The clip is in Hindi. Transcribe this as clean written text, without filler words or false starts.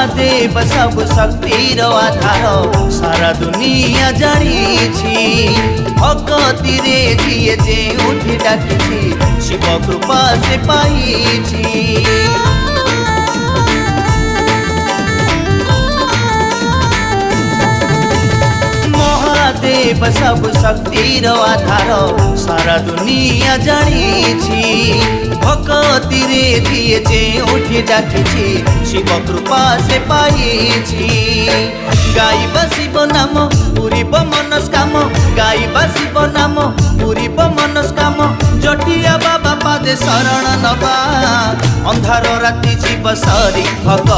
महादेव सब शक्तिर आधार सारा दुनिया जानी भक्ति रे जिए जे उठी डाकी शिव कृपा से पाई। महादेव सब शक्तिर आधार सारा दुनिया जानी भक्ति रे दिए जे उठी डाकी शिव कृपा से पाई। गाइबा शिव नाम पूरीब मनस्काम गाइबा शिव नाम पूरीब मनस्काम जटिया बाबा पादे शरण नबा अंधार राति जीव सारी भग